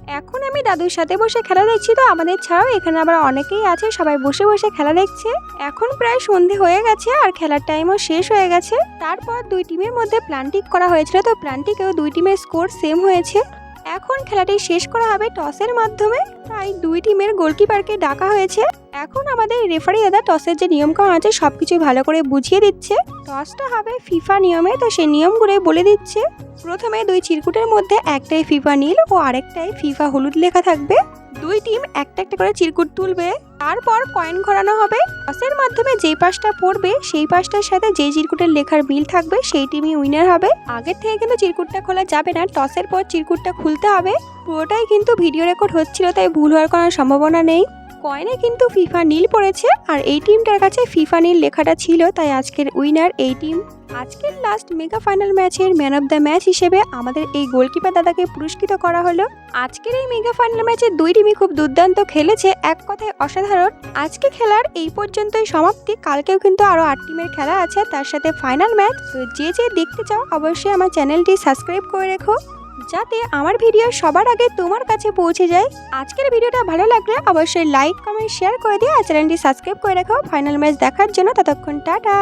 এখন আমি দাদুর সাথে বসে খেলা দেখছি, তো আমাদের ছাড়াও এখানে আবার অনেকেই আছে, সবাই বসে বসে খেলা দেখছে। এখন প্রায় সন্ধে হয়ে গেছে আর খেলার টাইমও শেষ হয়ে গেছে। তারপর দুই টিমের মধ্যে প্ল্যান্টিক করা হয়েছিল, তো প্ল্যান্টিকেও দুই টিমের স্কোর সেম হয়েছে। এখন খেলাটি শেষ করা হবে টসের মাধ্যমে, তাই দুই টিমের গোলকিপারকে ডাকা হয়েছে। এখন আমাদের রেফারি দাদা টসের যে নিয়মকানুন আছে সবকিছু ভালো করে বুঝিয়ে দিচ্ছে। টসটা হবে ফিফা নিয়মে, তো সেই নিয়মগুলো বলে দিচ্ছে। প্রথমে দুই চিরকুটের মধ্যে একটাই ফিফা নীল ও আরেকটাই ফিফা হলুদ লেখা থাকবে। দুই টিম একটা একটা করে চিরকুট তুলবে, তারপর কয়েন ঘোরানো হবে। টসের মাধ্যমে যেই পাশটা পড়বে সেই পাশটার সাথে যেই চিরকুটের লেখার মিল থাকবে সেই টিমই উইনার হবে। আগের থেকে কিন্তু চিরকুটটা খোলা যাবে না, টসের পর চিরকুটটা খুলতে হবে। পুরোটাই কিন্তু ভিডিও রেকর্ড হচ্ছিল, তাই ভুল হওয়ার কোনো সম্ভাবনা নেই। কয়েনে কিন্তু ফিফা নীল পড়েছে আর এই টিমটার কাছে ফিফা নীল লেখাটা ছিল, তাই আজকের উইনার এই টিম। আজকের লাস্ট মেগা ফাইনাল ম্যাচের ম্যান অফ দ্য ম্যাচ হিসেবে আমাদের এই গোলকিপার দাদাকে পুরস্কৃত করা হলো। আজকের এই মেগা ফাইনাল ম্যাচে দুই টিমই খুব দুর্দান্ত খেলেছে, এক কথায় অসাধারণ। আজকে খেলার এই পর্যন্তই সমাপ্তি। কালকেও কিন্তু আরো 8 টিমের খেলা আছে, তার সাথে ফাইনাল ম্যাচ। তো যে যে দেখতে চাও অবশ্যই আমার চ্যানেলটি সাবস্ক্রাইব করে রেখো, যাতে আমার ভিডিও সবার আগে তোমার কাছে পৌঁছে যায়। আজকের ভিডিওটা ভালো লাগলে অবশ্যই লাইক কমেন্ট শেয়ার করে দিও আর চ্যানেলটি সাবস্ক্রাইব করে রাখো ফাইনাল ম্যাচ দেখার জন্য। ততক্ষণ টাটা।